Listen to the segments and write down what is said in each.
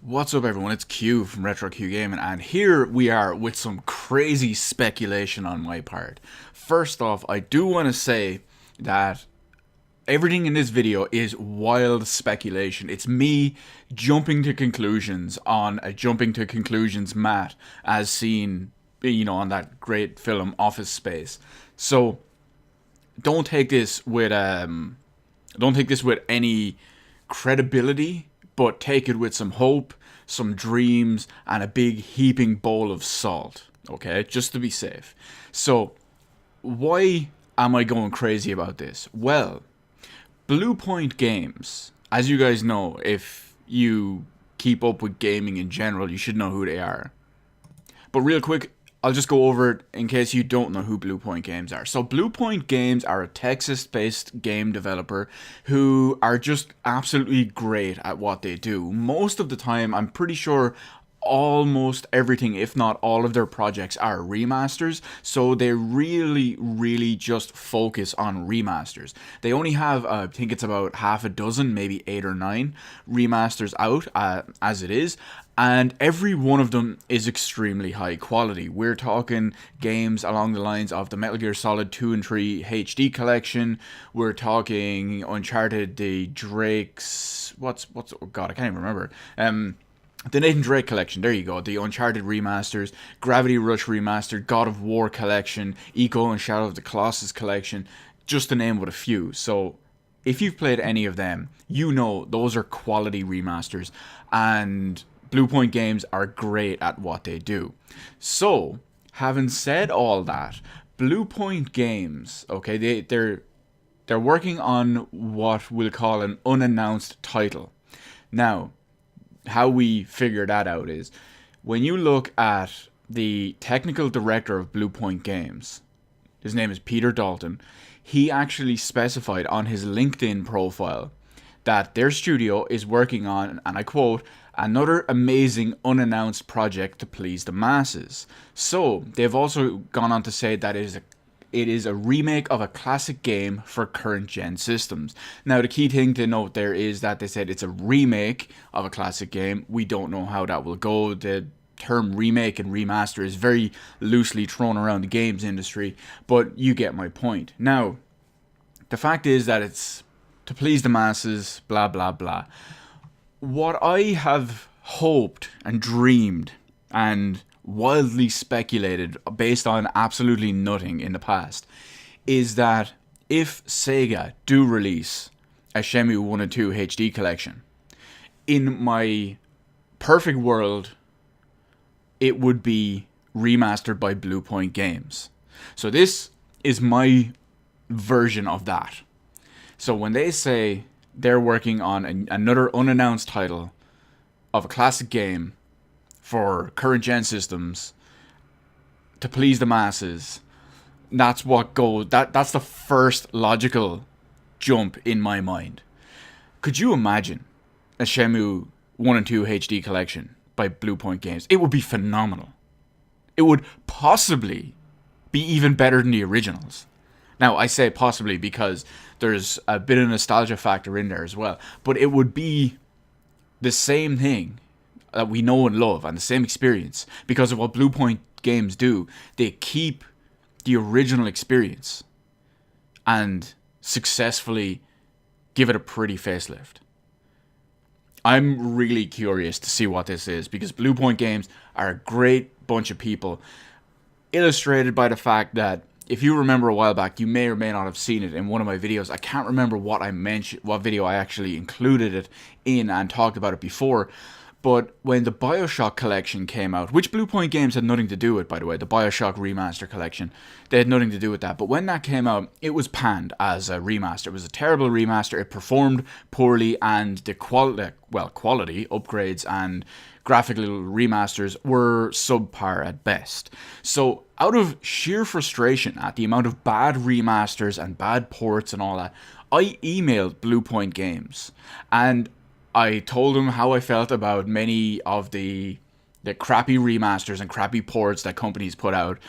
What's up everyone, it's Q from Retro Q Gaming, and here we are with some crazy speculation on my part. First off, I do want to say that everything in this video is wild speculation. It's me jumping to conclusions on a jumping to conclusions mat as seen, on that great film Office Space. So don't take this with any credibility, but take it with some hope, some dreams, and a big heaping bowl of salt, okay? Just to be safe. So, why am I going crazy about this? Well, Bluepoint Games, as you guys know, if you keep up with gaming in general, you should know who they are. But real quick, I'll just go over it in case you don't know who Bluepoint Games are. So Bluepoint Games are a Texas-based game developer who are just absolutely great at what they do. Most of the time, I'm pretty sure almost everything, if not all of their projects, are remasters, so they really just focus on remasters. They only have, I think it's about half a dozen, maybe 8 or 9 remasters out as it is, and every one of them is extremely high quality. We're talking games along the lines of the Metal Gear Solid 2 and 3 HD Collection. We're talking Uncharted, the Drake's, oh god, I can't even remember. The Nathan Drake Collection, there you go, the Uncharted remasters, Gravity Rush Remastered, God of War Collection, Eco and Shadow of the Colossus Collection, just to name but a few. So, if you've played any of them, you know those are quality remasters, and Bluepoint Games are great at what they do. So, having said all that, Bluepoint Games, okay, they're working on what we'll call an unannounced title. Now, how we figure that out is when you look at the technical director of Bluepoint Games, his name is Peter Dalton, he actually specified on his LinkedIn profile that their studio is working on, and I quote, another amazing unannounced project to please the masses. So they've also gone on to say that it is a remake of a classic game for current gen systems. Now, the key thing to note there is that they said it's a remake of a classic game. We don't know how that will go. The term remake and remaster is very loosely thrown around the games industry, but you get my point. Now, the fact is that it's to please the masses, blah, blah, blah. What I have hoped and dreamed and wildly speculated based on absolutely nothing in the past is that if Sega do release a Shenmue 1 and 2 HD Collection, in my perfect world, it would be remastered by Bluepoint Games. So this is my version of that. So when they say they're working on another unannounced title of a classic game for current gen systems to please the masses, that's what goes. That's the first logical jump in my mind. Could you imagine a Shenmue 1 and 2 HD Collection by Bluepoint Games? It would be phenomenal. It would possibly be even better than the originals. Now, I say possibly because there's a bit of nostalgia factor in there as well, but it would be the same thing that we know and love, and the same experience, because of what Bluepoint Games do. They keep the original experience and successfully give it a pretty facelift. I'm really curious to see what this is, because Bluepoint Games are a great bunch of people, illustrated by the fact that if you remember a while back, you may or may not have seen it in one of my videos. I can't remember what I mentioned, what video I actually included it in and talked about it before. But when the BioShock collection came out, which Bluepoint Games had nothing to do with, by the way, the BioShock Remaster collection, they had nothing to do with that. But when that came out, it was panned as a remaster. It was a terrible remaster. It performed poorly, and the quality upgrades and graphical remasters were subpar at best. So out of sheer frustration at the amount of bad remasters and bad ports and all that, I emailed Bluepoint Games, and I told them how I felt about many of the crappy remasters and crappy ports that companies put out,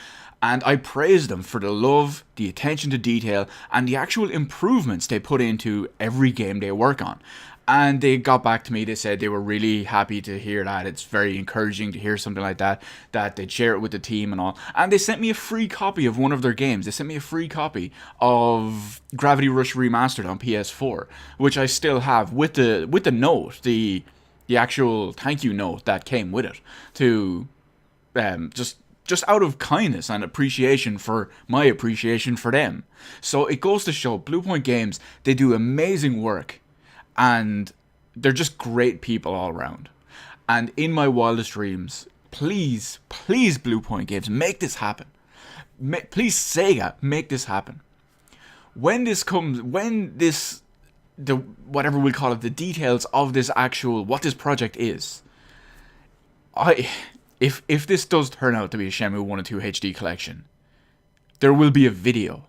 and I praised them for the love, the attention to detail, and the actual improvements they put into every game they work on. And they got back to me. They said they were really happy to hear that. It's very encouraging to hear something like that, that they'd share it with the team and all. And they sent me a free copy of one of their games. They sent me a free copy of Gravity Rush Remastered on PS4, which I still have with the note, the actual thank you note that came with it, to just out of kindness and appreciation for my appreciation for them. So it goes to show, Bluepoint Games, they do amazing work. And they're just great people all around. And in my wildest dreams, please, please, Bluepoint Games, make this happen. Please, Sega, make this happen. When this comes, whatever we call it, the details of this what this project is, if this does turn out to be a Shenmue 1 and 2 HD collection, there will be a video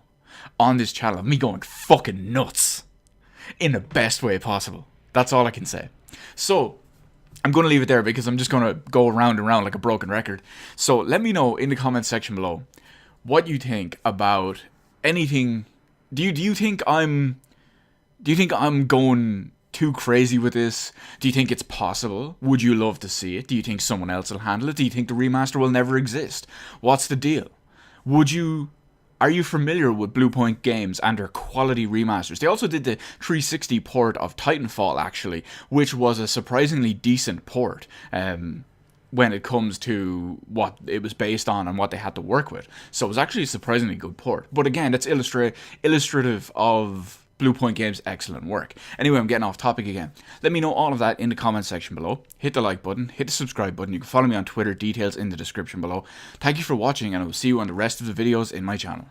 on this channel of me going fucking nuts. In the best way possible. That's all I can say. So, I'm going to leave it there because I'm just going to go round and round like a broken record. So, let me know in the comments section below what you think about anything. Do you think I'm going too crazy with this? Do you think it's possible? Would you love to see it? Do you think someone else will handle it? Do you think the remaster will never exist? What's the deal? Are you familiar with Bluepoint Games and their quality remasters? They also did the 360 port of Titanfall, actually, which was a surprisingly decent port when it comes to what it was based on and what they had to work with. So it was actually a surprisingly good port. But again, that's illustrative of Bluepoint Games' excellent work. Anyway, I'm getting off topic again. Let me know all of that in the comment section below. Hit the like button, hit the subscribe button. You can follow me on Twitter, details in the description below. Thank you for watching, and I will see you on the rest of the videos in my channel.